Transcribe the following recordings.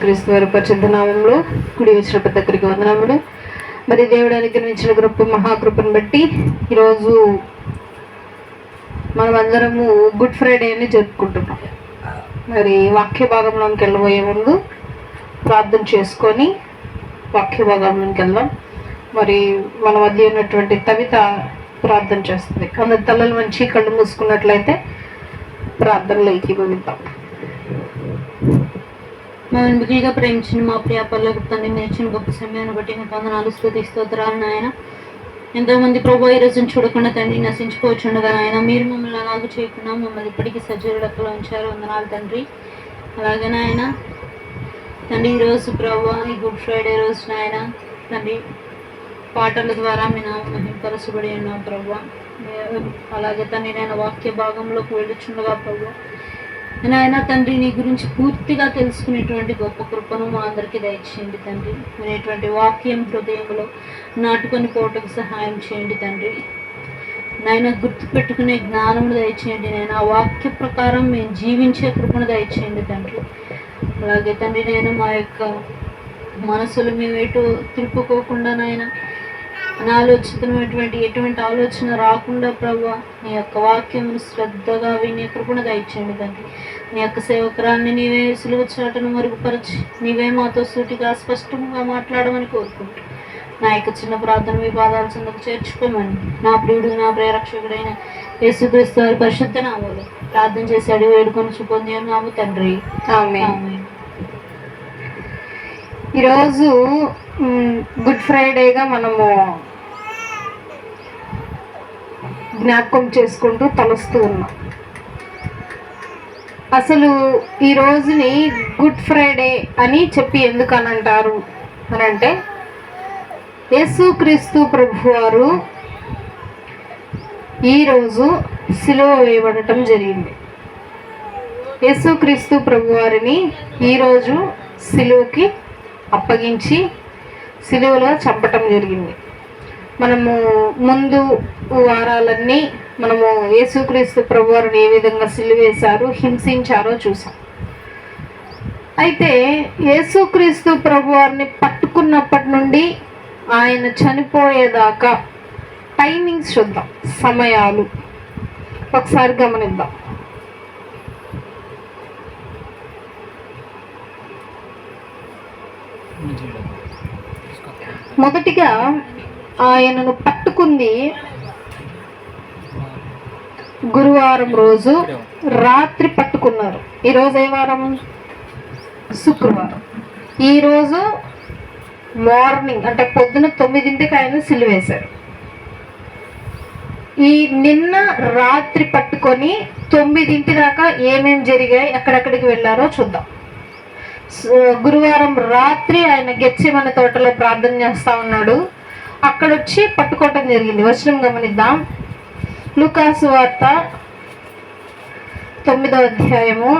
యేసుక్రీస్తు వారి పరిశుద్ధ నామంలో కుడి వచ్చిన ప్రతి ఒక్కరికి వందనములు. మరి దేవుడు అనుగ్రహించిన కృప మహాకృపను బట్టి ఈరోజు మనం అందరము గుడ్ ఫ్రైడే అని జరుపుకుంటున్నాం. మరి వాక్య భాగంలోకి వెళ్ళబోయే ముందు ప్రార్థన చేసుకొని వాక్య భాగంలోకి వెళ్దాం. మరి మన మధ్య ఉన్నటువంటి కవిత ప్రార్థన చేస్తుంది. అందరి తలలు మంచి కళ్ళు మూసుకున్నట్లయితే ప్రార్థనలో ఏకీభవిద్దాం. మమ్మల్ని మిగిలిగా ప్రేమించిన మా ప్రియ పర్లకు తండ్రి నేర్చిన గొప్ప సమయాన్ని బట్టి మీకు వందనాలు స్తుతి స్తోత్రాలు నాయన. ఎంతోమంది ప్రభు ఈ రోజును చూడకుండా తండ్రి నశించుకోవచ్చుండగా నాయన మీరు మమ్మల్ని అలాగ చేయకుండా మమ్మల్ని ఇప్పటికీ సజీవ లెక్కలో ఉంచారు. వందనాలు తండ్రి. అలాగే నాయన తండ్రి ఈరోజు ప్రభు ఈ గుడ్ ఫ్రైడే రోజు నాయన తండ్రి పాటల ద్వారా మీ నామం మహింపరచబడి ఉన్నాం ప్రభు. అలాగే తండ్రి నేను వాక్య భాగంలోకి వెళ్ళుచుండగా ప్రభు నాయన తండ్రి నీ గురించి పూర్తిగా తెలుసుకునేటువంటి గొప్ప కృపను మా అందరికీ దయచేయండి తండ్రి. వినేటువంటి వాక్యం హృదయంలో నాటుకొని పోవటకు సహాయం చేయండి తండ్రి. నాయన గుర్తుపెట్టుకునే జ్ఞానమును దయచేయండి. నేను ఆ వాక్య ప్రకారం మేము జీవించే కృపను దయచేయండి తండ్రి. అలాగే తండ్రి నేను మా యొక్క మనసులు మేము ఎటు తిరుపుకోకుండా నాయన అనాలోచితమైనటువంటి ఎటువంటి ఆలోచన రాకుండా ప్రభు నీ యొక్క వాక్యమును శ్రద్ధగా వినే కృపణ దయచేయండి తండ్రి. నీ యొక్క సేవకురాన్ని నీవే సులువు చాటను మరుగుపరచి నీవే మాతో సూటిగా స్పష్టంగా మాట్లాడమని కోరుకుంటూ నా యొక్క చిన్న ప్రార్థన మీ పాదాల చెందకు చేర్చుకోమని నా ప్రియుడు నా ప్రేరక్షకుడైన యేసుక్రీస్తు వారి పరిశుద్ధ నామములో ప్రార్థన చేసి అడిగి వేడుకొని పొంది నాము తండ్రి. ఆమేన్. ఈరోజు గుడ్ ఫ్రైడేగా మనము జ్ఞాపకం చేసుకుంటూ తలుస్తూ ఉన్నాం. అసలు ఈ రోజుని గుడ్ ఫ్రైడే అని చెప్పి ఎందుకు అని అంటారు అని అంటే యేసుక్రీస్తు ప్రభువారు ఈరోజు సిలువ వేయబడటం జరిగింది. యేసుక్రీస్తు ప్రభువారిని ఈరోజు సిలువకి అప్పగించి సిలువలో చంపటం జరిగింది. మనము ముందు వారాలన్నీ మనము యేసుక్రీస్తు ప్రభువారిని ఏ విధంగా సిలువేశారు హింసించారో చూసాం. అయితే యేసుక్రీస్తు ప్రభువారిని పట్టుకున్నప్పటి నుండి ఆయన చనిపోయేదాకా టైమింగ్స్ చూద్దాం, సమయాలు ఒకసారి గమనిద్దాం. మొదటిగా ఆయనను పట్టుకుంది గురువారం రోజు రాత్రి పట్టుకున్నారు. ఈరోజు ఏ వారం? శుక్రవారం. ఈరోజు మార్నింగ్ అంటే పొద్దున 9ంటికి ఆయన సిలువేశారు. ఈ నిన్న రాత్రి పట్టుకొని 9ంటి దాకా ఏమేమి జరిగాయి, ఎక్కడెక్కడికి వెళ్ళారో చూద్దాం. గురువారం రాత్రి ఆయన గెత్సేమనే తోటలో ప్రార్థన చేస్తా ఉన్నాడు. అక్కడ వచ్చి పట్టుకోవటం జరిగింది. వచనం గమనిద్దాం. లూకాసు వార్త 9వ అధ్యాయము.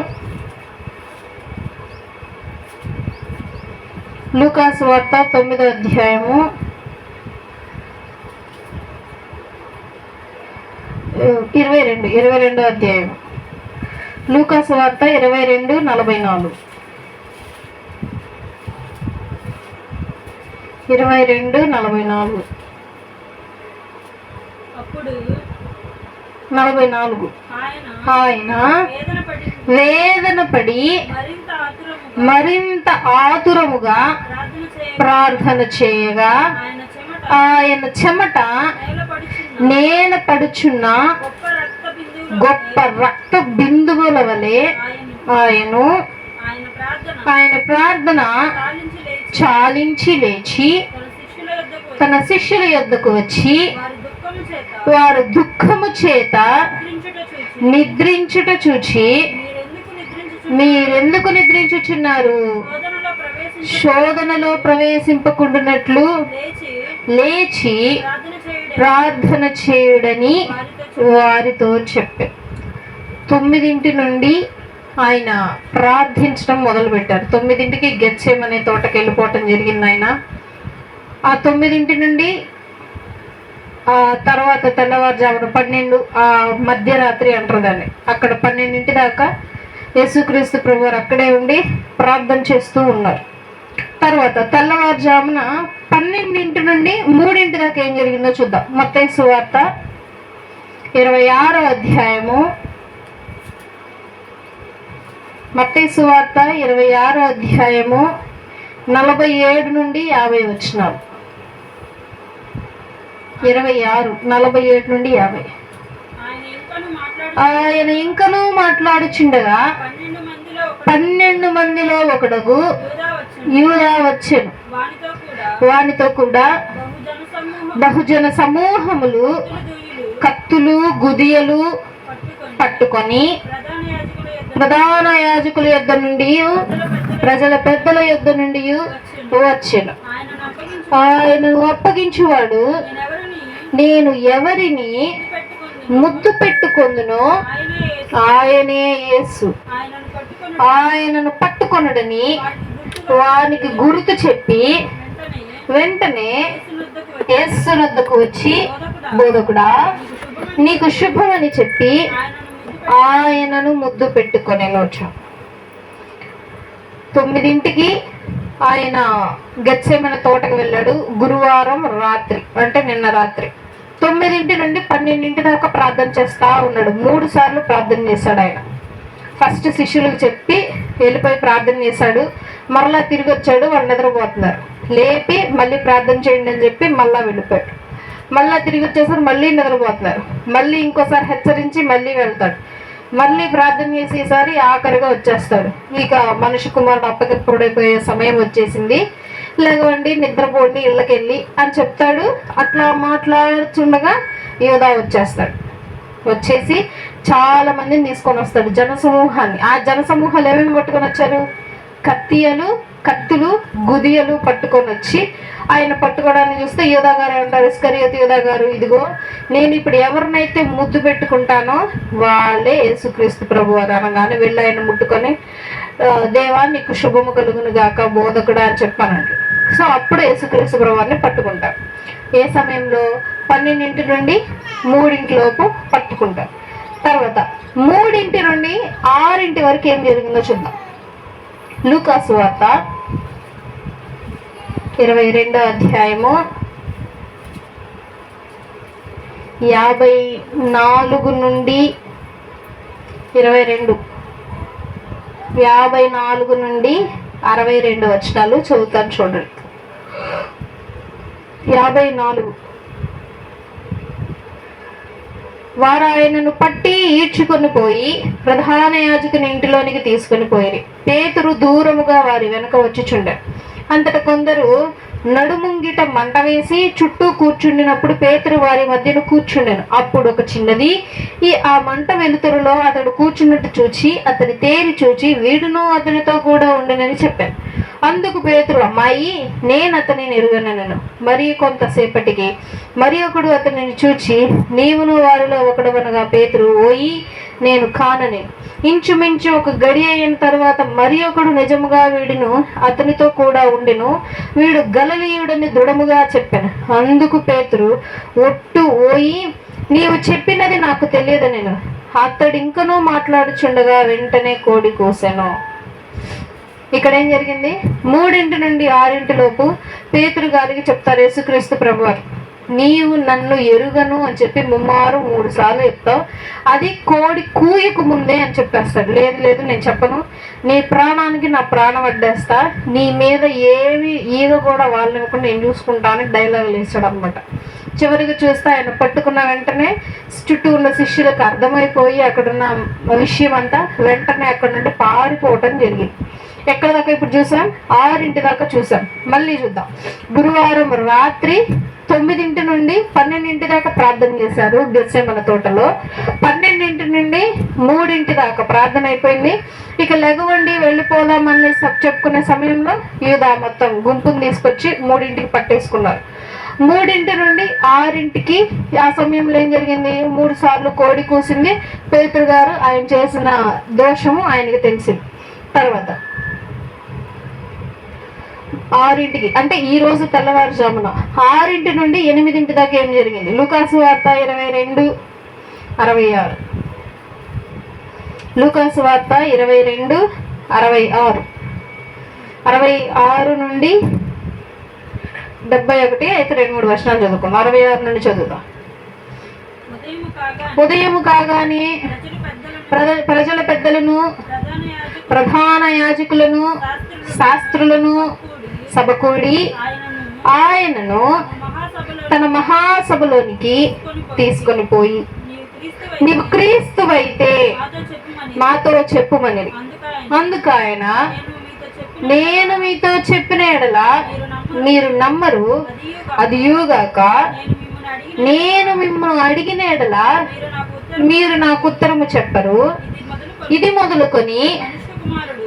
లూకాసు వార్త 9వ అధ్యాయము 22వ అధ్యాయము. లూకాసు వార్త 22:44. 22:44. 44. ఆయన వేదన పడి మరింత ఆతురముగా ప్రార్థన చేయగా ఆయన చెమట నేల పడుచున్న గొప్ప రక్త బిందువుల వలె ఆయన ప్రార్థన చాలించి లేచి తన శిష్యుల యొద్దకు వచ్చి వారు దుఃఖము చేత నిద్రించుట చూచి మీరెందుకు నిద్రించుచున్నారు? శోధనలో ప్రవేశింపకుండానట్లు లేచి ప్రార్థన చేయుడని వారితో చెప్పారు. 9ంటి నుండి ఆయన ప్రార్థించడం మొదలుపెట్టారు. 9ంటికి గెత్సేమనే తోటకి వెళ్ళిపోవటం జరిగింది. ఆయన ఆ 9ంటి నుండి ఆ తర్వాత తెల్లవారుజామున 12 మధ్యరాత్రి అంటారు దాన్ని, అక్కడ 12ంటి దాకా యేసుక్రీస్తు ప్రభువారు అక్కడే ఉండి ప్రార్థన చేస్తూ ఉన్నారు. తర్వాత తెల్లవారుజామున 12 నుండి 3 దాకా ఏం జరిగిందో చూద్దాం. మత్తయి సువార్త 26వ అధ్యాయము, మత్తయి సువార్త 26వ అధ్యాయము 47 నుండి 50 వచనాలు. 26, 47 నుండి 50. ఆయన ఇంకనూ మాట్లాడుచుండగా 12 మందిలో ఒకడుగు యూదా వచ్చెను. వానితో కూడా బహుజన సమూహములు కత్తులు గుదియలు పట్టుకొని ప్రధాన యాజకుల యొద్ద నుండి ప్రజల పెద్దల యొద్ద నుండి వచ్చెను. ఆయనను అప్పగించువాడు, నేను ఎవరిని ముద్దు పెట్టుకొందునో ఆయనే యేసు, ఆయనను పట్టుకొనడని వానికి గుర్తు చెప్పి వెంటనే యేసునొద్దకు వచ్చి, బోధకుడా నీకు శుభమని చెప్పి ఆయనను ముద్దు పెట్టుకొనెను. 9ంటికి ఆయన గెత్సేమనే తోటకు వెళ్ళాడు. గురువారం రాత్రి, అంటే నిన్న రాత్రి 9 నుండి 12 దాకా ప్రార్థన చేస్తా ఉన్నాడు. 3 సార్లు ప్రార్థన చేశాడు ఆయన. ఫస్ట్ శిష్యులకు చెప్పి వెళ్ళిపోయి ప్రార్థన చేశాడు. మరలా తిరిగి వచ్చాడు, వాళ్ళు నిద్రపోతున్నారు. లేపి మళ్ళీ ప్రార్థన చేయండి అని చెప్పి మళ్ళా వెళ్ళిపోయాడు. మళ్ళా తిరిగి వచ్చేసరికి మళ్ళీ నిద్రపోతున్నారు. మళ్ళీ ఇంకోసారి హెచ్చరించి మళ్ళీ వెళ్తాడు. మళ్ళీ ప్రార్థన చేసి ఈసారి ఆఖరిగా వచ్చేస్తాడు. ఇక మనిషి కుమారుడు అప్పగిప్పుడైపోయే సమయం వచ్చేసింది, లేవండి నిద్రపోండి ఇళ్ళకెళ్ళి అని చెప్తాడు. అట్లా మాట్లాడుతుండగా యూదా వచ్చేస్తాడు. వచ్చేసి చాలా మందిని తీసుకొని వస్తాడు, జనసమూహాన్ని. ఆ జనసమూహాలు ఏమేమి పట్టుకొని వచ్చారు? కత్తులు గుదియలు పట్టుకొని వచ్చి ఆయన పట్టుకోవడాన్ని చూస్తే యూదా గారు అంటారు, ఇస్కరియోతు యూదా గారు, ఇదిగో నేను ఇప్పుడు ఎవరినైతే ముద్దు పెట్టుకుంటానో వాళ్ళే యేసుక్రీస్తు ప్రభువారు అనగానే వెళ్ళి ఆయన ముట్టుకొని, దేవా నీకు శుభము కలుగును గాక బోధకుడా అని చెప్పానండి. సో అప్పుడు యేసుక్రీస్తు ప్రభువారిని పట్టుకుంటారు. ఏ సమయంలో? 12 నుండి 3 లోపు పట్టుకుంటారు. తర్వాత 3 నుండి 6 వరకు ఏం జరిగిందో చూద్దాం. లూకా సువార్త 22వ అధ్యాయము 54 నుండి 22, 54 నుండి 62 వచనాలు చదువుతాను చూడండి. 54. వారు ఆయనను పట్టి ఈడ్చుకొని పోయి ప్రధాన యాజకుని ఇంటిలోనికి తీసుకుని పోయి పేతురు దూరముగా వారి వెనక వచ్చుచుండారు. అంతట కొందరు నడుముంగిట మంట వేసి చుట్టూ కూర్చుండినప్పుడు పేతురు వారి మధ్యన కూర్చుండెను. అప్పుడు ఒక చిన్నది ఆ మంట వెలుతురులో అతడు కూర్చున్నట్టు చూచి అతని తేరి చూచి వీడును అతనితో కూడా ఉండనని చెప్పాను. అందుకు పేతురు, అమ్మాయి నేను అతనిని ఎరుగనను. మరి కొంతసేపటికి మరి ఒకడు అతనిని చూచి నీవును వారిలో ఒకడవనగా పేతురు, ఓయి నేను కానని. ఇంచుమించు ఒక గడి అయిన తర్వాత మరి ఒకడు నిజముగా వీడును అతనితో కూడా ఉండెను, వీడు గలిలయుడని దృఢముగా చెప్పాను. అందుకు పేతురు, ఒట్టు ఓయి నీవు చెప్పినది నాకు తెలియదు నేను. అతడు ఇంకనూ మాట్లాడుచుండగా వెంటనే కోడి కూసెను. ఇక్కడ ఏం జరిగింది? 3 నుండి 6 లోపు పేతురు గారికి చెప్తారు యేసుక్రీస్తు ప్రభువారు, నీవు నన్ను ఎరుగను అని చెప్పి 3 సార్లు చెప్తావు. అది కోడి కూయకు ముందే అని చెప్పేస్తాడు. లేదు లేదు నేను చెప్పను, నీ ప్రాణానికి నా ప్రాణం అడ్డేస్తా, నీ మీద ఏమి ఈగ కూడా వాళ్ళనివ్వకుండా నేను చూసుకుంటాను డైలాగులు వేస్తాడు అనమాట. చివరికి చూస్తే ఆయన పట్టుకున్న వెంటనే చుట్టూ ఉన్న శిష్యులకు అర్థమైపోయి అక్కడున్న విషయం అంతా వెంటనే అక్కడ నుండి పారిపోవటం జరిగింది. ఎక్కడ దాకా ఇప్పుడు చూసాం? 6 దాకా చూసాం. మళ్ళీ చూద్దాం. గురువారం రాత్రి 9 నుండి 12 దాకా ప్రార్థన చేశారు గెత్సేమనే తోటలో. 12 నుండి 3 దాకా ప్రార్థన అయిపోయింది. ఇక లెగవండి వెళ్ళిపోదామని చెప్పుకునే సమయంలో యూదా మొత్తం గుంపును తీసుకొచ్చి 3 పట్టేసుకున్నారు. 3 నుండి 6 ఆ సమయంలో ఏం జరిగింది? 3 సార్లు కోడి కూసింది. పేతురు గారు ఆయన చేసిన దోషము ఆయనకి తెలిసింది. తర్వాత 6 అంటే ఈ రోజు తెల్లవారుజామున 6 నుండి 8 దాకా ఏం జరిగింది? లూకా సువార్త 22:66. లూకాసు వార్త 22:66 66 నుండి 71 అయితే 2-3 వచనాలు చదువుకుందాం. 66 నుండి చదువుదాం. ఉదయము కాగానే ప్రజల పెద్దలను, ప్రధాన యాజకులను, శాస్త్రులను సభకూడి ఆయనను తన మహాసభలోనికి తీసుకొని పోయి, నీవు క్రీస్తువైతే మాతో చెప్పుమని. అందుకు ఆయన, నేను మీతో చెప్పిన ఎడల మీరు నమ్మరు, అదియుగాక నేను మిమ్మల్ని అడిగిన ఎడల మీరు నాకు ఉత్తరము చెప్పరు. ఇది మొదలుకొని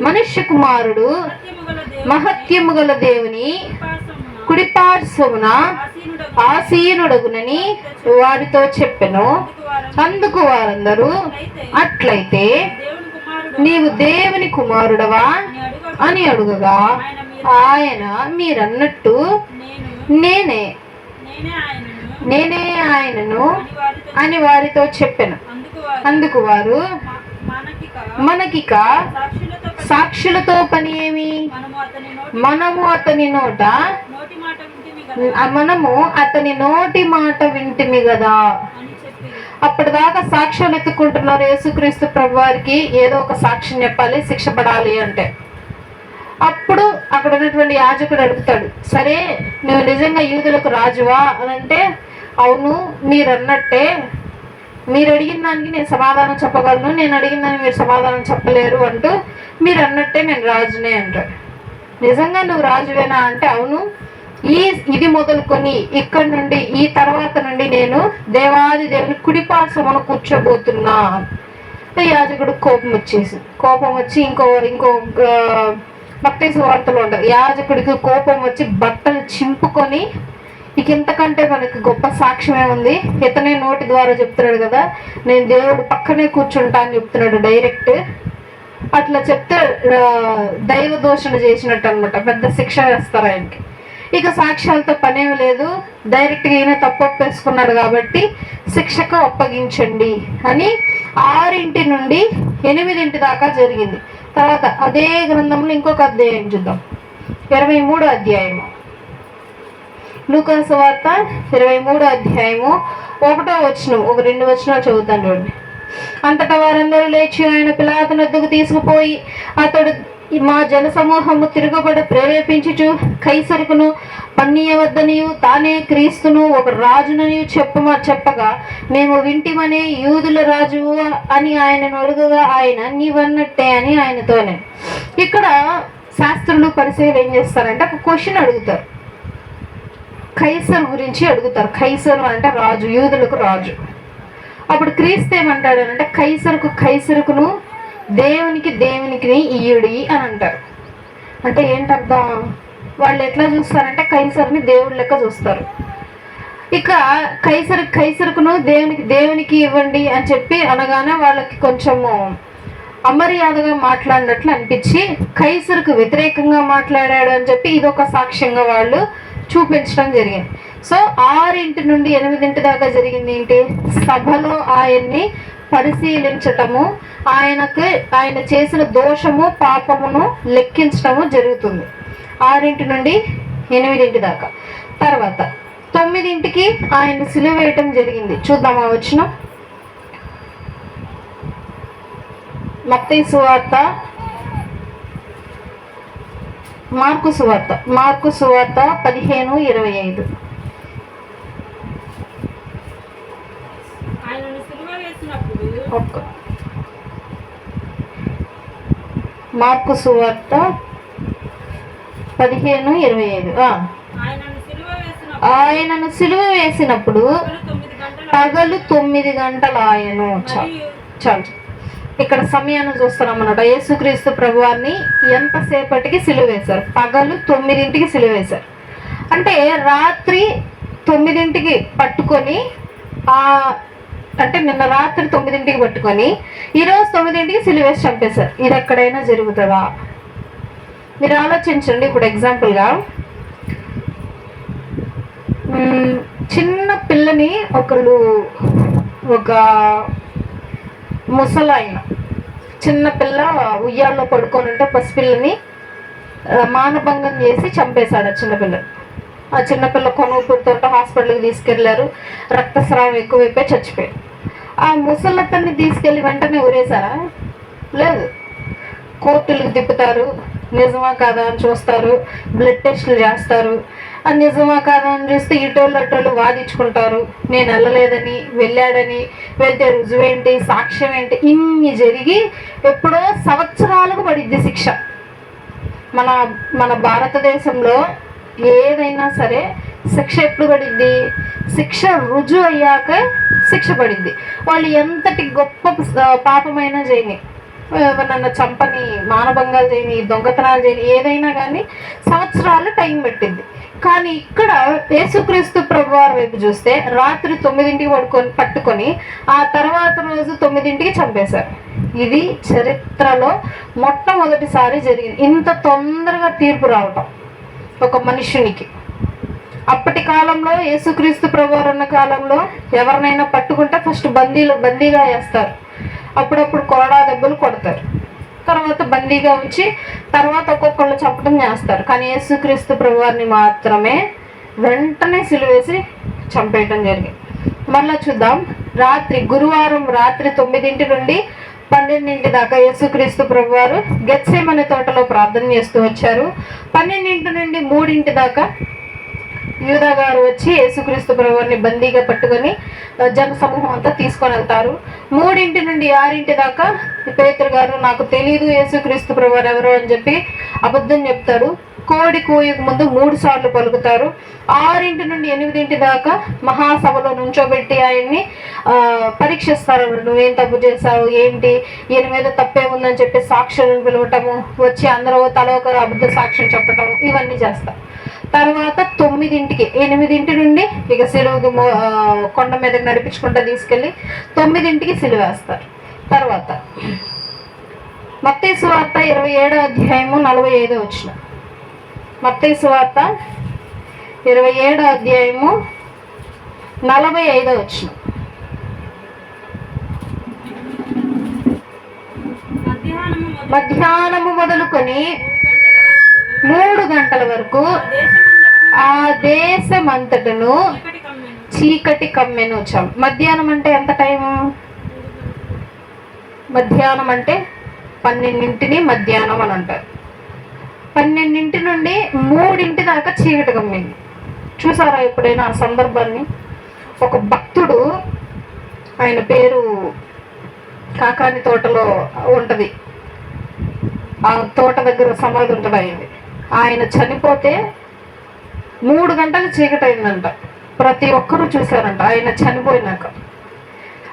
మనుష్య కుమారుడు మహత్యము గల దేవుని కుడిపార్శ్వమున ఆసీనుడగునని వారితో చెప్పెను. అందుకు వారందరూ, అట్లయితే నీవు దేవుని కుమారుడవా అని అడుగగా ఆయన, మీరన్నట్టు నేనే ఆయనను అని వారితో చెప్పెను. అందుకు వారు, మనకిక సాక్షులతో పని ఏమి? మనము అతని నోటి మాట వింటిమి కదా. అప్పటిదాకా సాక్ష్యాలు ఎత్తుకుంటున్నారు. యేసుక్రీస్తు ప్రభువారికి ఏదో ఒక సాక్ష్యం చెప్పాలి, శిక్ష పడాలి అంటే. అప్పుడు అక్కడ ఉన్నటువంటి యాజకుడు అడుగుతాడు, సరే నువ్వు నిజంగా యూదులకు రాజువా అని అంటే, అవును మీరు అన్నట్టే, మీరు అడిగిన దానికి నేను సమాధానం చెప్పగలను, నేను అడిగిన దానికి మీరు సమాధానం చెప్పలేరు అంటూ, మీరు అన్నట్టే నేను రాజునే అంటాడు. నిజంగా నువ్వు రాజువేనా అంటే, అవును, ఇది మొదలుకొని ఇక్కడి నుండి ఈ తర్వాత నుండి నేను దేవాది దేవుని కుడిపార్శ్వమున కూర్చోబోతున్నా. యాజకుడు కోపం వచ్చి ఇంకో మత్తయి సువార్తలో ఉంటారు, యాజకుడికి కోపం వచ్చి బట్టలు చింపుకొని, ఇక ఇంతకంటే మనకి గొప్ప సాక్ష్యమే ఉంది, ఇతనే నోటి ద్వారా చెప్తున్నాడు కదా, నేను దేవుడు పక్కనే కూర్చుంటా అని చెప్తున్నాడు డైరెక్ట్. అట్లా చెప్తే దైవ దోషణ చేసినట్టు అనమాట, పెద్ద శిక్ష వేస్తారు ఆయనకి. ఇక సాక్ష్యాలతో పనేమి లేదు, డైరెక్ట్గా ఈయన తప్పు ఒప్పేసుకున్నాడు కాబట్టి శిక్షకు అప్పగించండి అని 6 నుండి 8 దాకా జరిగింది. తర్వాత అదే గ్రంథంలో ఇంకొక అధ్యాయం చూద్దాం, 23వ అధ్యాయము. లూకాసు వార్త 23వ అధ్యాయము 1వ వచనం, ఒక 2 వచనాలు చదువుతాను చూడండి. అంతటా వారందరూ లేచి ఆయన పిలాతు వద్దకు తీసుకుపోయి, అతడు మా జనసమూహము తిరుగుబడి ప్రేరేపించుచు కైసరుకును పన్నీయవద్దనియు తానే క్రీస్తును ఒక రాజునని చెప్పగా, మేము వింటిమనే యూదుల రాజు అని ఆయనను అడుగగా ఆయన, నీవన్నట్టే అని ఆయనతోనే. ఇక్కడ శాస్త్రులు పరిశీలన ఏం చేస్తారంటే ఒక క్వశ్చన్ అడుగుతారు, కైసరు గురించి అడుగుతారు. కైసరు అంటే రాజు, యూదులకు రాజు. అప్పుడు క్రీస్తు ఏమంటాడు అంటే, కైసరుకును దేవునికి ఇయ్యుడి అని అంటారు. అంటే ఏంటర్థం? వాళ్ళు ఎట్లా చూస్తారంటే కైసరుని దేవుడి లెక్క చూస్తారు. ఇక కైసరుకును దేవునికి ఇవ్వండి అని చెప్పి అనగానే వాళ్ళకి కొంచెము అమర్యాదగా మాట్లాడినట్లు అనిపించి కైసరుకు వ్యతిరేకంగా మాట్లాడాడు అని చెప్పి ఇదొక సాక్ష్యంగా వాళ్ళు చూపించడం జరిగింది. సో 6 నుండి 8 దాకా జరిగింది ఏంటి? సభలో ఆయన్ని పరిశీలించటము, ఆయన చేసిన దోషము పాపమును లెక్కించటము జరుగుతుంది 6 నుండి 8 దాకా. తర్వాత 9కి ఆయన సిలువ వేయటం జరిగింది. చూద్దాం ఆ వచనం. మత్తయి సువార్త, మార్కు సువార్త 15:25. మార్కు సువార్త 15:25. ఆయనను సిలువ వేసినప్పుడు పగలు 9 గంటలు ఆయను. చాలు, ఇక్కడ సమయాన్ని చూస్తున్నాం అన్నమాట. యేసుక్రీస్తు ప్రభువాన్ని ఎంతసేపటికి సిలువ వేశారు? పగలు 9కి సిలువ వేశారు. అంటే రాత్రి 9కి పట్టుకొని, అంటే నిన్న రాత్రి 9కి పట్టుకొని ఈరోజు 9కి సిలువ వేసి చంపేశారు. ఇది ఎక్కడైనా జరుగుతుందా? మీరు ఆలోచించండి. ఇప్పుడు ఎగ్జాంపుల్గా చిన్న పిల్లని ఒక ముసలాయన చిన్న పిల్ల ఉయ్యాల్లో పడుకొని ఉంటే పసిపిల్లని మానభంగం చేసి చంపేశాడు ఆ చిన్నపిల్ల. ఆ చిన్నపిల్ల కొనుగుపుడితో హాస్పిటల్కి తీసుకెళ్లారు. రక్తస్రావం ఎక్కువైపోయి చచ్చిపోయాడు. ఆ ముసలతన్ని తీసుకెళ్లి వెంటనే ఊరేశారా? లేదు. కోర్టులకు తిప్పుతారు, నిజమా కాదా అని చూస్తారు, బ్లడ్ టెస్టులు చేస్తారు. ఆ నిజమా కాదా అని చూస్తే ఇటోళ్ళు అటోళ్ళు వాదించుకుంటారు. నేను వెళ్ళలేదని, వెళ్ళాడని, వెళ్తే రుజువేంటి, సాక్ష్యం ఏంటి, ఇన్ని జరిగి ఎప్పుడో సంవత్సరాలకు పడిద్ది శిక్ష. మన మన భారతదేశంలో ఏదైనా సరే శిక్ష ఎప్పుడు పడిద్ది? శిక్ష రుజువు అయ్యాక శిక్ష పడిద్ది. వాళ్ళు ఎంతటి గొప్ప పాపమైనా చేయని, ఎవరన్నా చంపని, మానభంగాలు చేయని, దొంగతనాలు చేయని, ఏదైనా కానీ సంవత్సరాలు టైం పట్టింది. కానీ ఇక్కడ యేసుక్రీస్తు ప్రభువారి వైపు చూస్తే రాత్రి 9ంటికి పట్టుకొని ఆ తర్వాత రోజు 9ంటికి చంపేశారు. ఇది చరిత్రలో మొట్టమొదటిసారి జరిగింది. ఇంత తొందరగా తీర్పు రావటం ఒక మనుషునికి. అప్పటి కాలంలో యేసుక్రీస్తు ప్రభువారు ఉన్న కాలంలో ఎవరినైనా పట్టుకుంటే ఫస్ట్ బందీగా వేస్తారు. అప్పుడప్పుడు కొరడా దెబ్బలు కొడతారు, తర్వాత బందీగా ఉంచి తర్వాత ఒక్కొక్కళ్ళు చంపడం చేస్తారు. కానీ యేసుక్రీస్తు ప్రభువారిని మాత్రమే వెంటనే సిలువేసి చంపేయటం జరిగింది. మళ్ళా చూద్దాం. గురువారం రాత్రి 9 నుండి 12 దాకా యేసుక్రీస్తు ప్రభువారు గెత్సేమనే తోటలో ప్రార్థన చేస్తూ వచ్చారు. 12 నుండి 3 దాకా యూదా గారు వచ్చి యేసుక్రీస్తు ప్రభువారిని బందీగా పట్టుకొని జన సమూహం అంతా తీసుకొని వెళ్తారు. 3 నుండి 6 దాకా పేతురు గారు నాకు తెలియదు యేసుక్రీస్తు ప్రభువారు ఎవరు అని చెప్పి అబద్ధం చెప్తారు. కోడి కూయకు ముందు 3 సార్లు పలుకుతారు. 6 నుండి 8 దాకా మహాసభలో నుంచోబెట్టి ఆయన్ని పరీక్షిస్తారు. నువ్వేం తప్పు చేశావు, ఏంటి, ఈయన మీద తప్పే ఉందని చెప్పి సాక్షులను పిలవటము, వచ్చి అందరూ తల ఒక అబద్ధ సాక్ష్యం చెప్పటము, ఇవన్నీ చేస్తారు. తర్వాత 8 నుండి ఇక సిలువకు కొండ మీదకి నడిపించుకుంటూ తీసుకెళ్ళి 9ంటికి సిలువేస్తారు. తర్వాత మత్తయి సువార్త 27వ అధ్యాయము 45వ వచనం. మత్తయి సువార్త 27వ అధ్యాయము 45వ వచనం. మధ్యాహ్నము మొదలుకొని 3 గంటల వరకు ఆ దేశమంతటను చీకటి కమ్మెను. మధ్యాహ్నం అంటే ఎంత టైము? మధ్యాహ్నం అంటే 12ంటిని మధ్యాహ్నం అని అంటారు. 12 నుండి 3 దాకా చీకటి కమ్మింది. చూసారా ఎప్పుడైనా ఆ సందర్భాన్ని? ఒక భక్తుడు, ఆయన పేరు కాకాని తోటలో ఉంటది, ఆ తోట దగ్గర సమాధి ఉంటుంది అయింది. ఆయన చనిపోతే 3 గంటలు చీకటి అయిందంట. ప్రతి ఒక్కరూ చూశారంట ఆయన చనిపోయినాక.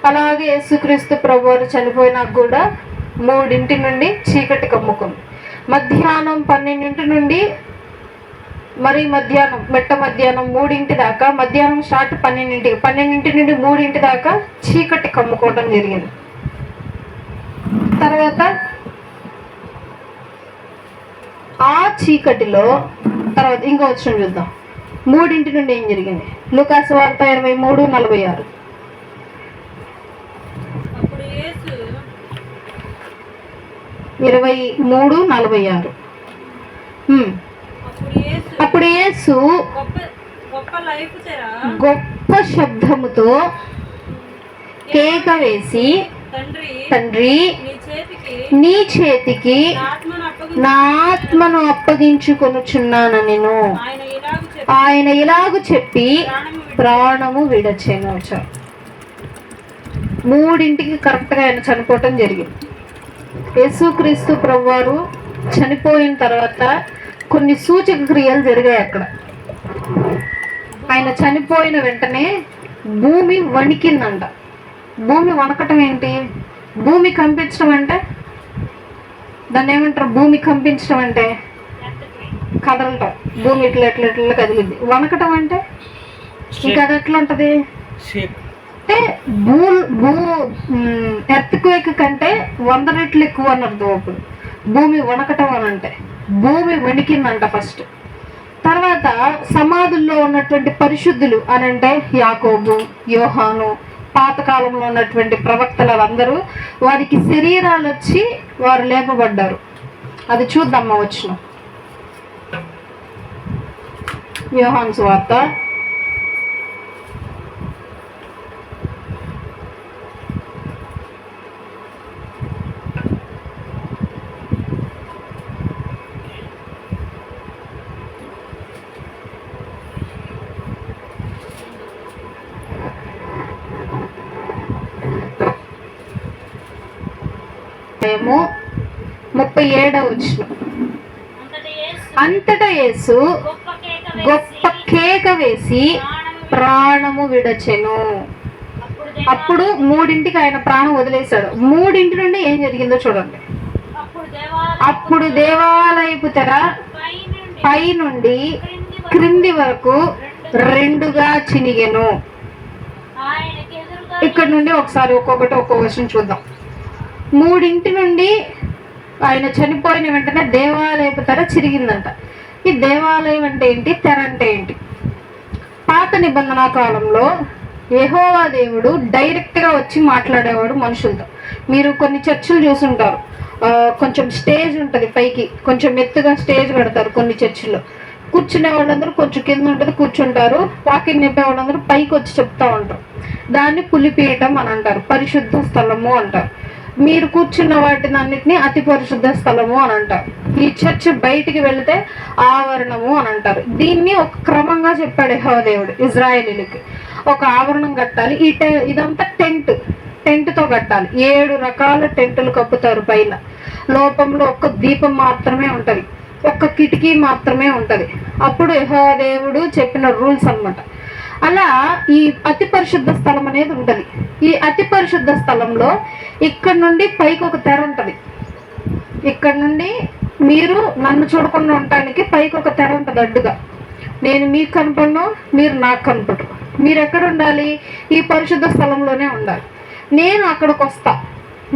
అలాగే యేసుక్రీస్తు ప్రభువారు చనిపోయినాక కూడా 3 నుండి చీకటి కమ్ముకుంది. మధ్యాహ్నం 12 నుండి మధ్యాహ్నం 3 దాకా, మధ్యాహ్నం స్టార్ట్ 12 నుండి 3 దాకా చీకటి కమ్ముకోవడం జరిగింది. తర్వాత ఆ చీకటిలో తర్వాత ఇంకో వచనం చూద్దాం. 3 నుండి ఏం జరిగింది? లూకాసు వార్త 23:46. అప్పుడు యేసు గొప్ప శబ్దముతో కేక వేసి, తండ్రి నీ చేతికి నా ఆత్మను అప్పగించుకొనుచున్నాను నేను. ఆయన ఇలాగు చెప్పి ప్రాణము విడచెను. 3ంటికి కరెక్ట్గా ఆయన చనిపోవటం జరిగింది. యేసుక్రీస్తు ప్రభువారు చనిపోయిన తర్వాత కొన్ని సూచక క్రియలు జరిగాయి అక్కడ. ఆయన చనిపోయిన వెంటనే భూమి వణికిందంట. భూమి వణకటం ఏంటి? భూమి కంపించడం అంటే దాన్ని ఏమంటారు? భూమి కంపించడం అంటే కదలటం. భూమి ఇట్లా ఎట్లా ఎట్లా కదిలింది. వణకటం అంటే ఇంకా అది ఎట్లా ఉంటుంది అంటే ఎర్త్క్వేక్ కంటే 100 రెట్లు ఎక్కువ అని అర్థం. అప్పుడు భూమి వణకటం అని అంటే భూమి వణికిందంట ఫస్ట్. తర్వాత సమాధుల్లో ఉన్నటువంటి పరిశుద్ధులు అని అంటే యాకోబు, యోహాను, పాతకాలంలో ఉన్నటువంటి ప్రవక్తలందరూ వారికి శరీరాలు వచ్చి వారు లేపబడ్డారు. అది చూద్దామా వచ్చిన యోహాను సువార్త 37వ వచనం. అంతటా యేసు గొప్ప కేక వేసి ప్రాణము విడచెను. అప్పుడు 3ంటికి ఆయన ప్రాణం వదిలేశాడు. 3 నుండి ఏం జరిగిందో చూడండి. అప్పుడు దేవాలయపు తెర పై నుండి క్రింది వరకు 2గా చినిగెను. ఇక్కడ నుండి ఒకసారి ఒక్కొక్కటి ఒక్కొక్క వచనం చూద్దాం. 3 నుండి ఆయన చనిపోయిన వెంటనే దేవాలయపు తెర చిరిగిందంట. ఈ దేవాలయం అంటే ఏంటి, తెర అంటే ఏంటి? పాత నిబంధన కాలంలో యెహోవా దేవుడు డైరెక్ట్గా వచ్చి మాట్లాడేవాడు మనుషులతో. మీరు కొన్ని చర్చిలు చూసుంటారు, కొంచెం స్టేజ్ ఉంటుంది, పైకి కొంచెం ఎత్తుగా స్టేజ్ పెడతారు. కొన్ని చర్చిల్లో కూర్చునే వాళ్ళందరూ కొంచెం కింద ఉంటుంది, కూర్చుంటారు. వాకింగ్ చెప్పే వాళ్ళందరూ పైకి వచ్చి చెప్తా ఉంటారు. దాన్ని పులిపీఠం అని అంటారు, పరిశుద్ధ స్థలము అంటారు. మీరు కూర్చున్న వాటిని అన్నిటినీ అతి పరిశుద్ధ స్థలము అని అంటారు. ఈ చర్చ్ బయటికి వెళితే ఆవరణము అని అంటారు. దీన్ని ఒక క్రమంగా చెప్పాడు యెహోవా దేవుడు ఇజ్రాయేలీలకి. ఒక ఆవరణం కట్టాలి. ఇదంతా టెంట్తో కట్టాలి. 7 రకాల టెంటులు కప్పుతారు. పైన లోపంలో ఒక్క దీపం మాత్రమే ఉంటది, ఒక్క కిటికీ మాత్రమే ఉంటది. అప్పుడు యెహోవా దేవుడు చెప్పిన రూల్స్ అన్నమాట. అలా ఈ అతి పరిశుద్ధ స్థలం అనేది ఉంటది. ఈ అతి పరిశుద్ధ స్థలంలో ఇక్కడ నుండి పైకి ఒక తెర ఉంటది. ఇక్కడ నుండి మీరు నన్ను చూడకుండా ఉండటానికి పైకి ఒక తెర ఉంటుంది అడ్డుగా. నేను మీకు కనపడను, మీరు నాకు కనపడరు. మీరు ఎక్కడ ఉండాలి? ఈ పరిశుద్ధ స్థలంలోనే ఉండాలి. నేను అక్కడికి వస్తా.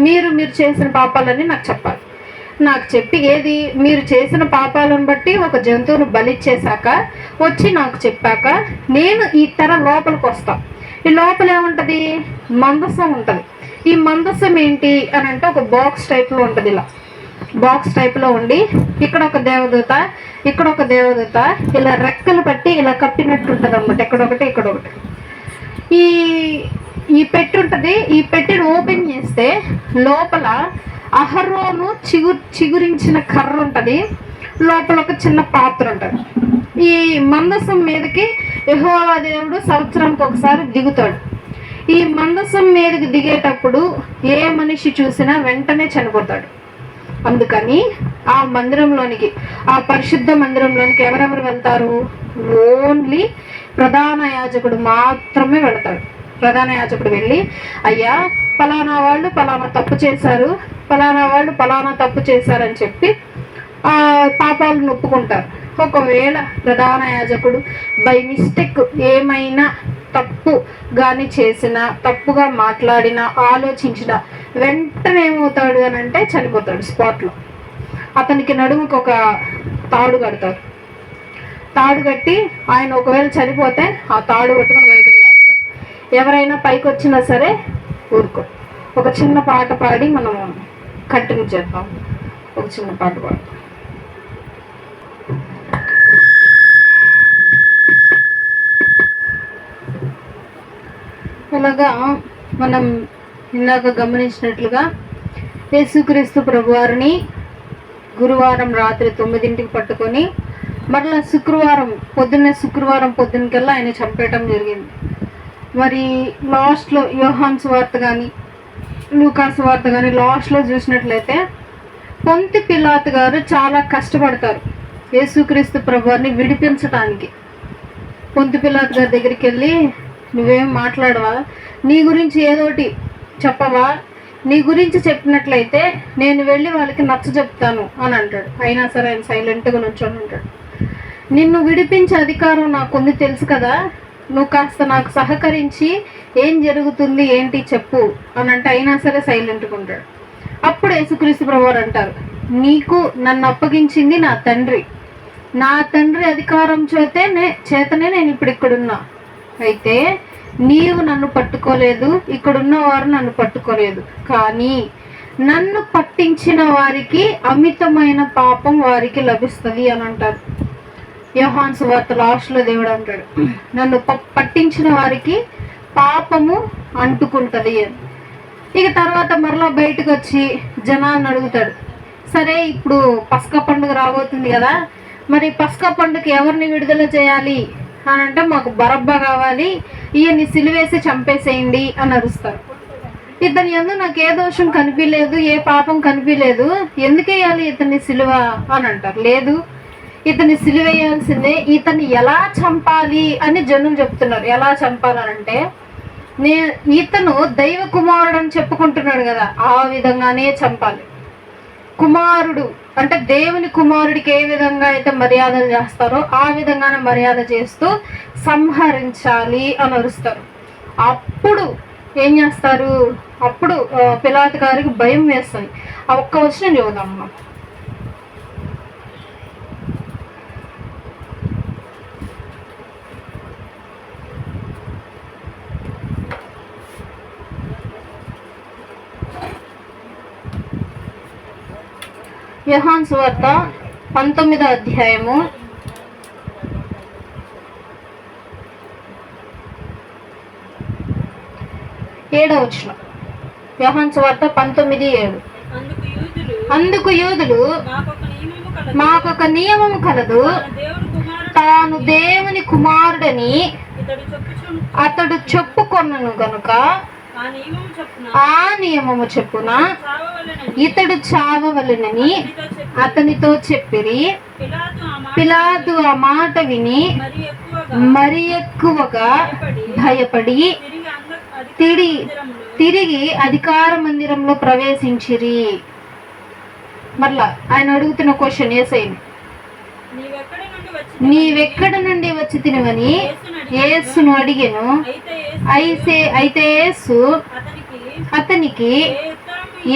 మీరు చేసిన పాపాలని నాకు చెప్పాలి. నాకు చెప్పి ఏది మీరు చేసిన పాపాలను బట్టి ఒక జంతువును బలిచ్చేశాక వచ్చి నాకు చెప్పాక నేను ఈ తెర లోపలికి వస్తా. ఈ లోపల ఏముంటుంది? మందసం ఉంటుంది. ఈ మందసం ఏంటి అని అంటే ఒక బాక్స్ టైప్లో ఉంటుంది. ఇలా బాక్స్ టైప్లో ఉండి ఇక్కడ ఒక దేవదూత, ఇక్కడ ఒక దేవదూత ఇలా రెక్కలు పట్టి ఇలా కప్పినట్టు ఉంటుంది అన్నమాట. ఎక్కడొకటి ఇక్కడొకటి ఈ పెట్టి ఉంటుంది. ఈ పెట్టిని ఓపెన్ చేస్తే లోపల అహరోను చిగురించిన కర్ర ఉంటుంది. లోపల ఒక చిన్న పాత్ర ఉంటుంది. ఈ మందసం మీదకి యెహోవా దేవుడు సంవత్సరానికి ఒకసారి దిగుతాడు. ఈ మందసం మీదకి దిగేటప్పుడు ఏ మనిషి చూసినా వెంటనే చనిపోతాడు. అందుకని ఆ మందిరంలోనికి, ఆ పరిశుద్ధ మందిరంలోనికి ఎవరెవరు వెళ్తారు? ఓన్లీ ప్రధాన యాజకుడు మాత్రమే వెళతాడు. ప్రధాన యాజకుడు వెళ్ళి, అయ్యా పలానా వాళ్ళు పలానా తప్పు చేశారు, పలానా వాళ్ళు పలానా తప్పు చేశారని చెప్పి ఆ పాపాలను ఒప్పుకుంటారు. ఒకవేళ ప్రధాన యాజకుడు బై మిస్టేక్ ఏమైనా తప్పు కానీ చేసినా, తప్పుగా మాట్లాడినా, ఆలోచించినా వెంటనే ఏమవుతాడు అని అంటే చనిపోతాడు స్పాట్లో. అతనికి నడుముకు ఒక తాడు కడతారు. తాడు కట్టి ఆయన ఒకవేళ చనిపోతే ఆ తాడు పట్టుకుని బయటకు లాగుతారు. ఎవరైనా పైకి వచ్చినా సరే ఊరుకో. ఒక చిన్న పాట పాడి మనం కంటిన్యూ చేద్దాం. ఒక చిన్న పాట పాడు. అలాగా మనం ఇందాక గమనించినట్లుగా యేసుక్రీస్తు ప్రభువారిని గురువారం రాత్రి 9ంటికి పట్టుకొని మరలా శుక్రవారం పొద్దున్నకల్లా ఆయన చంపేయటం జరిగింది. మరి లాస్ట్లో యోహాను సువార్త కానీ లూకా సువార్త కానీ లాస్ట్లో చూసినట్లయితే పొంతి పిలాతు గారు చాలా కష్టపడతారు యేసుక్రీస్తు ప్రభువారిని విడిపించడానికి. పొంతి పిలాతు గారి దగ్గరికి వెళ్ళి, నువ్వేం మాట్లాడవా, నీ గురించి ఏదోటి చెప్పవా, నీ గురించి చెప్పినట్లయితే నేను వెళ్ళి వాళ్ళకి నచ్చ చెప్తాను అని అంటాడు. అయినా సరే ఆయన సైలెంట్గా నుంచొని ఉంటాడు. నిన్ను విడిపించే అధికారం నాకుంది తెలుసు కదా, నువ్వు కాస్త నాకు సహకరించి ఏం జరుగుతుంది ఏంటి చెప్పు అని అంటే అయినా సరే సైలెంట్గా ఉంటాడు. అప్పుడు యేసుక్రీస్తు ప్రభువారు అంటారు, నీకు నన్ను అప్పగించింది నా తండ్రి అధికారం చేతనే నేను ఇప్పుడు ఇక్కడున్నా. అయితే నీవు నన్ను పట్టుకోలేదు, ఇక్కడున్న వారు నన్ను పట్టుకోలేదు, కానీ నన్ను పట్టించిన వారికి అమితమైన పాపం వారికి లభిస్తుంది అని అంటారు. యోహాను సువార్త లాస్ట్లో దేవుడు అంటాడు, నన్ను పట్టించిన వారికి పాపము అంటుకుంటది అని. ఇక తర్వాత మరలా బయటకు వచ్చి జనాన్ని అడుగుతాడు, సరే ఇప్పుడు పస్కా పండుగ రాబోతుంది కదా, మరి పస్కా పండుగ ఎవరిని విడుదల చేయాలి అని అంటే, మాకు బరబ్బా కావాలి, ఈయన్ని సిలువేసి చంపేసేయండి అని అరుస్తారు. ఇతని యందు నాకు ఏ దోషం కనిపించలేదు, ఏ పాపం కనిపించలేదు, ఎందుకు వేయాలి ఇతన్ని సిలువ అని అంటారు. లేదు, ఇతన్ని సిలువేయాల్సిందే, ఇతన్ని ఎలా చంపాలి అని జనులు చెప్తున్నారు. ఎలా చంపాలనంటే, ఇతను దైవ కుమారుడు అని చెప్పుకుంటున్నాడు కదా, ఆ విధంగానే చంపాలి. కుమారుడు అంటే దేవుని కుమారుడికి ఏ విధంగా అయితే మర్యాదలు చేస్తారో ఆ విధంగానే మర్యాద చేస్తూ సంహరించాలి అని అరుస్తారు. అప్పుడు ఏం చేస్తారు, అప్పుడు పిలాతు గారికి భయం వేస్తుంది. ఆ ఒక్క వచనం చూద్దాం మనం. యోహాను సువార్త 19వ అధ్యాయము 7వ వచనం. యోహాను సువార్త 19:7. అందుకు యూదులు, మాకొక నియమము కలదు, తాను దేవుని కుమారుడని అతడు చెప్పుకొనను గనుక ఆ నియమము చెప్పున ఇతడు చావవలెనని అతనితో చెప్పిరి. పిలాతు ఆ మాట విని మరి ఎక్కువగా భయపడి తిరిగి అధికార మందిరంలో ప్రవేశించిరి. మరలా ఆయన అడుగుతున్న క్వశ్చన్, యేసయ్యని, నీవెక్కడ నుండి వచ్చి తినవని యేసును అడిగెను. అయితే యేసు అతనికి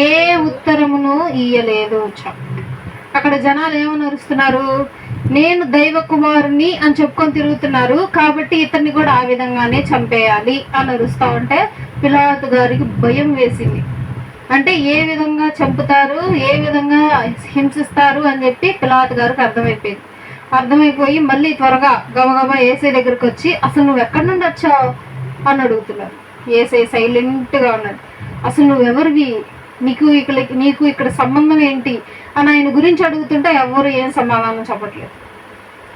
ఏ ఉత్తరమును ఇయ్యలేదు. అక్కడ జనాలు ఏమని అరుస్తున్నారు, నేను దైవ కుమారుని అని చెప్పుకొని తిరుగుతున్నారు, కాబట్టి ఇతన్ని కూడా ఆ విధంగానే చంపేయాలి అని అరుస్తా ఉంటే పిలాతు గారికి భయం వేసింది. అంటే ఏ విధంగా చంపుతారు, ఏ విధంగా హింసిస్తారు అని చెప్పి పిలాతు గారికి అర్థమైపోయి మళ్ళీ త్వరగా గబగబా ఏసై దగ్గరికి వచ్చి, అసలు నువ్వు ఎక్కడి నుండి వచ్చావు అని అడుగుతున్నారు. ఏసై సైలెంట్గా ఉన్నాడు. అసలు నువ్వెవరివి, నీకు ఇక్కడ సంబంధం ఏంటి అని ఆయన గురించి అడుగుతుంటే ఎవరు ఏం సమాధానం చెప్పట్లేదు.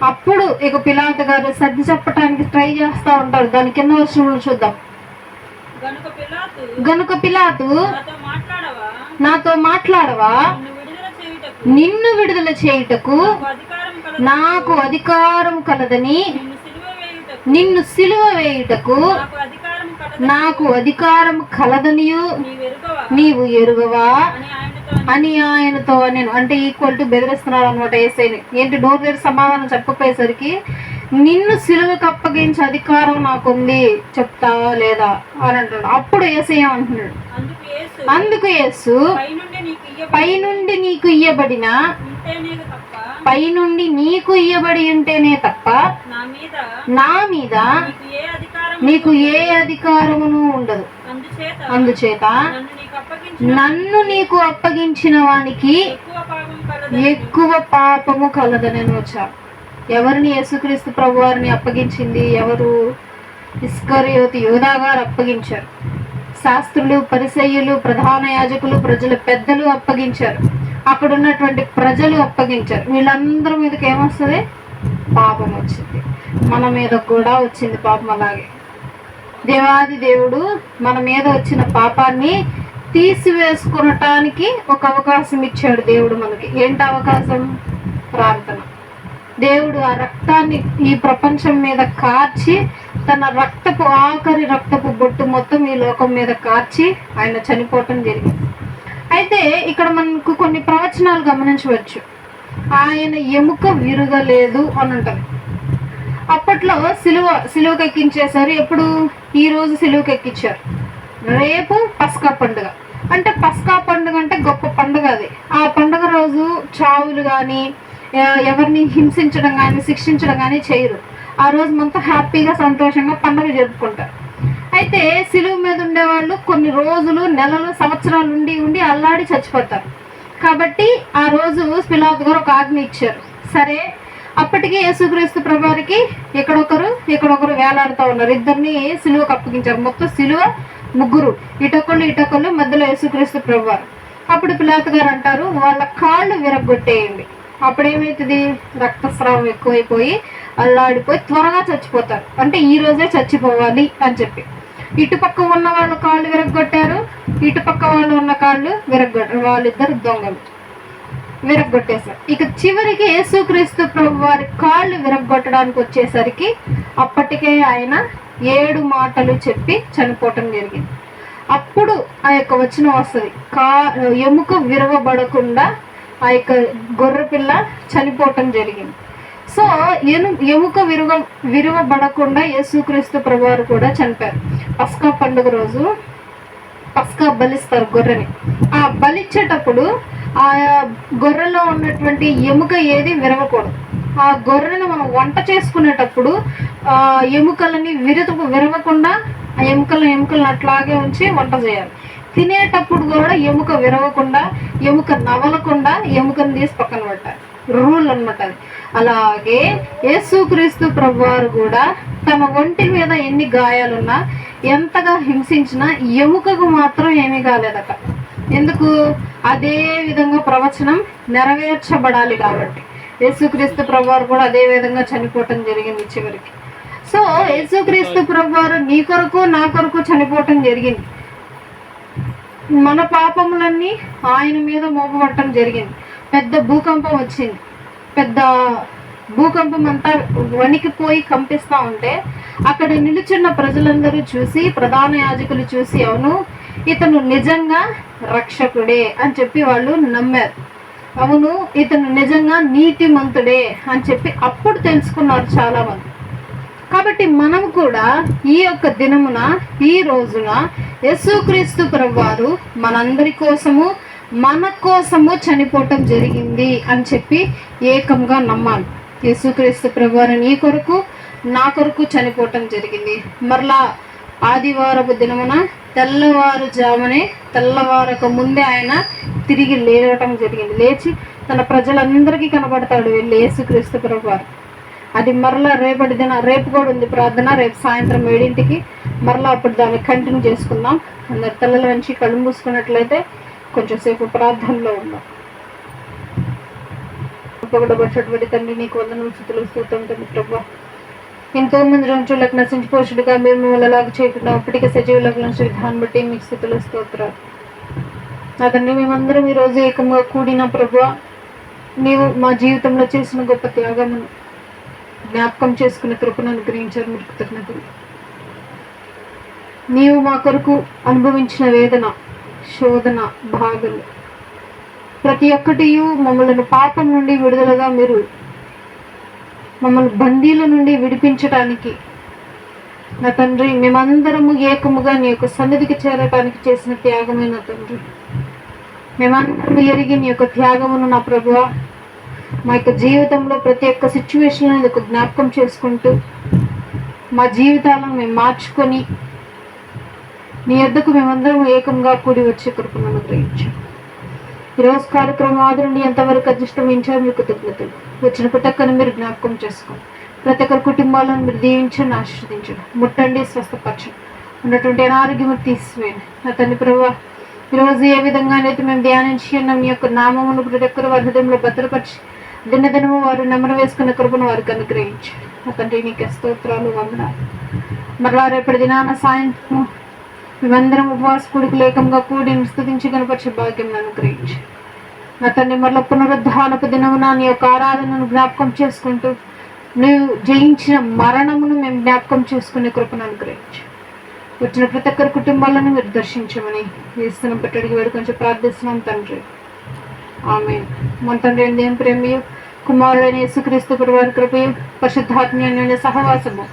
అప్పుడు ఇక పిలాతు గారు సర్ది చెప్పడానికి ట్రై చేస్తూ ఉంటారు. దాని కింద వచనంలో చూద్దాం. గనుక పిలాతు, నాతో మాట్లాడవా, నిన్ను విడుదల చేయుటకు నాకు అధికారం కలదని, నిన్ను సిలువ వేయుటకు నాకు అధికారం కలదనియు నీవు ఎరుగవా అని ఆయనతో నేను అంటే ఈక్వల్ టు బెదిరిస్తున్నాడు అనమాట ఏసైని. ఏంటి నోరు తెరి సమాధానం చెప్పపోయేసరికి, నిన్ను సిలువకు అప్పగించే అధికారం నాకుంది, చెప్తావా లేదా అని అంటాడు. అప్పుడు ఏసై అంటున్నాడు, అందుకు యేసు, పైనుండి నీకు ఇయ్యబడి ఉంటేనే తప్ప నా మీద నీకు ఏ అధికారమును ఉండదు. అందుచేత నన్ను నీకు అప్పగించిన వానికి ఎక్కువ పాపము కలదని వచ్చారు. ఎవరిని యేసుక్రీస్తు ప్రభు వారిని అప్పగించింది? ఎవరు? ఇస్కరియోతు యూదా గారు అప్పగించారు. శాస్త్రులు, పరిసయ్యులు, ప్రధాన యాజకులు, ప్రజల పెద్దలు అప్పగించారు. అక్కడ ఉన్నటువంటి ప్రజలు అప్పగించారు. వీళ్ళందరి మీదకి ఏమొస్తుంది? పాపం వచ్చింది. మన మీద కూడా వచ్చింది పాపం. అలాగే దేవాది దేవుడు మన మీద వచ్చిన పాపాన్ని తీసివేసుకునటానికి ఒక అవకాశం ఇచ్చాడు దేవుడు మనకి. ఏంటి అవకాశం? ప్రార్థన. దేవుడు ఆ రక్తాన్ని ఈ ప్రపంచం మీద కార్చి, తన ఆఖరి రక్తపు బొట్టు మొత్తం ఈ లోకం మీద కార్చి ఆయన చనిపోవటం జరిగింది. అయితే ఇక్కడ మనకు కొన్ని ప్రవచనాలు గమనించవచ్చు. ఆయన ఎముక విరగలేదు అని అంటారు. అప్పట్లో సిలువకు ఎక్కించేశారు. ఎప్పుడు? ఈ రోజు సిలువకు ఎక్కించారు. రేపు పస్కా పండుగ. అంటే పస్కా పండుగ అంటే గొప్ప పండుగ అది. ఆ పండుగ రోజు చావులు కానీ, ఎవరిని హింసించడం కానీ, శిక్షించడం కానీ చేయరు. ఆ రోజు మనతో హ్యాపీగా సంతోషంగా పండుగ జరుపుకుంటారు. అయితే సిలువ మీద ఉండేవాళ్ళు కొన్ని రోజులు, నెలలు, సంవత్సరాలు ఉండి అల్లాడి చచ్చిపోతారు. కాబట్టి ఆ రోజు పిలాతు గారు ఒక ఆజ్ఞ ఇచ్చారు. సరే, అప్పటికి యేసుక్రీస్తు ప్రభువారికి ఇక్కడొకరు వేలాడుతూ ఉన్నారు. ఇద్దరిని సిలువకు అప్పగించారు. మొత్తం సిలువ ముగ్గురు, ఇటొకళ్ళు మధ్యలో యేసుక్రీస్తు ప్రభువారు. అప్పుడు పిలాతు గారు అంటారు, వాళ్ళ కాళ్ళు విరగొట్టేయండి. అప్పుడేమవుతుంది, రక్తస్రావం ఎక్కువైపోయి అల్లాడిపోయి త్వరగా చచ్చిపోతారు. అంటే ఈ రోజే చచ్చిపోవాలి అని చెప్పి ఇటుపక్క ఉన్న వాళ్ళు కాళ్ళు విరగొట్టారు, ఇటుపక్క వాళ్ళు ఉన్న కాళ్ళు విరగొట్టారు. వాళ్ళిద్దరు దొంగలు విరగొట్టేశారు. ఇక చివరికి యేసుక్రీస్తు ప్రభు వారి కాళ్ళు విరగొట్టడానికి వచ్చేసరికి అప్పటికే ఆయన 7 మాటలు చెప్పి చనిపోవటం జరిగింది. అప్పుడు ఆ యొక్క వచనం వస్తుంది, ఎముక విరవబడకుండా ఆ యొక్క గొర్రె పిల్ల చనిపోవటం జరిగింది. సో ఎముక విరవబడకుండా యేసుక్రీస్తు ప్రభువారు కూడా చనిపోయారు. పస్కా పండుగ రోజు పస్కా బలిస్తారు గొర్రెని. ఆ బలిచ్చేటప్పుడు ఆ గొర్రెలో ఉన్నటువంటి ఎముక ఏది విరవకూడదు. ఆ గొర్రెను మనం వంట చేసుకునేటప్పుడు ఆ ఎముకలని విరవకుండా ఆ ఎముకలను అట్లాగే ఉంచి వంట చేయాలి. తినేటప్పుడు కూడా ఎముక విరవకుండా, ఎముక నవలకుండా ఎముకను తీసి పక్కన పెట్టాలి. రూల్ అనమాట అది. అలాగే యేసుక్రీస్తు ప్రభువారు కూడా తమ ఒంటి మీద ఎన్ని గాయాలున్నా, ఎంతగా హింసించినా ఎముకకు మాత్రం ఏమీ కాలేదట. ఎందుకు? అదే విధంగా ప్రవచనం నెరవేర్చబడాలి కాబట్టి యేసుక్రీస్తు ప్రభువారు కూడా అదే విధంగా చనిపోవటం జరిగింది చివరికి. సో యేసుక్రీస్తు ప్రభువారు నీ కొరకు నా కొరకు చనిపోవటం జరిగింది. మన పాపములన్నీ ఆయన మీద మోపబడటం జరిగింది. పెద్ద భూకంపం వచ్చింది. పెద్ద భూకంపం అంతా వణికిపోయి కంపిస్తూ ఉంటే అక్కడ నిలుచున్న ప్రజలందరూ చూసి, ప్రధాన యాజకులు చూసి, అవును ఇతను నిజంగా రక్షకుడే అని చెప్పి వాళ్ళు నమ్మారు. అవును ఇతను నిజంగా నీతిమంతుడే అని చెప్పి అప్పుడు తెలుసుకున్నారు చాలా మంది. కాబట్టి మనం కూడా ఈ యొక్క దినమున, ఈ రోజున యేసుక్రీస్తు ప్రభువారు మనందరి కోసము, మన కోసము చనిపోవటం జరిగింది అని చెప్పి ఏకంగా నమ్మాలి. యేసుక్రీస్తు ప్రభువారు నీ కొరకు, నా కొరకు చనిపోవటం జరిగింది. మరలా ఆదివారపు దినమున తెల్లవారక ముందే ఆయన తిరిగి లేవటం జరిగింది. లేచి తన ప్రజలందరికీ కనబడతాడు వెళ్ళి యేసుక్రీస్తు ప్రభువారు. అది మరలా రేపు కూడా ఉంది ప్రార్థన, రేపు సాయంత్రం 7ంటికి మరలా అప్పుడు దాన్ని కంటిన్యూ చేసుకుందాం. అందరు తలల నుంచి కళ్ళు మూసుకున్నట్లయితే కొంచెం సేపు ప్రార్థనలో ఉన్నాం. గొప్పగొడబడి తండ్రి, నీకు వందనాలు, స్తుతులు, స్తోత్రం తండ్రి ప్రభువా. ఎంతో మంది రంచులకు నశించిపోచుడుగా మీరు మిమ్మల్ని అలాగ చేయకుండా అప్పటికే సజీవులకు నుంచి విధానం బట్టి మీకు స్థితులు స్తోత్రాలు. నా తండ్రి, మేమందరం ఈరోజు ఏకంగా కూడిన ప్రభువా, నీవు మా జీవితంలో చేసిన గొప్ప త్యాగమును జ్ఞాపకం చేసుకునే కృపను అనుగ్రహించారు. మీకు కృతజ్ఞతలు. నీవు మా కొరకు అనుభవించిన వేదన, శోధన, బాధలు ప్రతి ఒక్కటి మమ్మల్ని పాపం నుండి విడుదలగా, మీరు మమ్మల్ని బందీల నుండి విడిపించటానికి నా తండ్రి మేమందరము ఏకముగా నీ యొక్క సన్నిధికి చేరటానికి చేసిన త్యాగమే నా తండ్రి. మేమందరము ఎరిగి నీ యొక్క త్యాగమును నా ప్రభువా మా యొక్క జీవితంలో ప్రతి ఒక్క సిచ్యువేషన్లో ఇది ఒక జ్ఞాపకం చేసుకుంటూ మా జీవితాలను మేము మార్చుకొని నీ యొద్దకు మేమందరం ఏకంగా కూడి వచ్చే కృపను అనుగ్రహించాం. ఈరోజు కార్యక్రమం ఆదరణి ఎంతవరకు అదృష్టమించారు. మీకు కృతజ్ఞతలు. వచ్చిన ప్రతి ఒక్కరిని మీరు జ్ఞాపకం చేసుకోండి. ప్రతి ఒక్కరి కుటుంబాలను మీరు దీవించండి, ఆశీర్వదించండి, ముట్టండి, స్వస్థపరచండి. ఉన్నటువంటి అనారోగ్యము తీసివేయండి నా తండ్రి ప్రభువా. ఈరోజు ఏ విధంగానైతే మేము ధ్యానించి ఉన్నాం, మీ యొక్క నామమును ప్రతి ఒక్కరు వారి హృదయంలో భద్రపరిచి దినదినము వారు నెమరు వేసుకున్న కృపను వారికి అనుగ్రహించండి నా తండ్రి. నీకే స్తోత్రాలు, వందనాలు. మరలా రేపటి దినాన సాయంత్రం మేమందరం ఉపవాస కూడికి లేకంగా కూడి స్తుతించి కనపరిచే భాగ్యం అనుగ్రహించి నా తండ్రి. మరలా పునరుద్ధానపు దినమున నీ యొక్క ఆరాధనను జ్ఞాపకం చేసుకుంటూ నువ్వు జయించిన మరణమును మేము జ్ఞాపకం చేసుకునే కృపను అనుగ్రహించి వచ్చిన ప్రతి ఒక్కరి కుటుంబాలను మీరు దర్శించమని వేస్తున్నాం పెట్టడికి వేడుకొంచెం ప్రార్థిస్తున్నాం తండ్రి. ఆమేన్. మన తండ్రి దేవుని ప్రేమయు, కుమారుడైన యేసుక్రీస్తు ప్రభువారి కృపయు, పరిశుద్ధాత్మీయ సహవాసము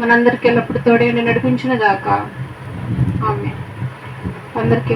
మనందరికీ ఎల్లప్పుడు తోడేండి నడిపించిన దాకా. ఆమేన్. అందరికీ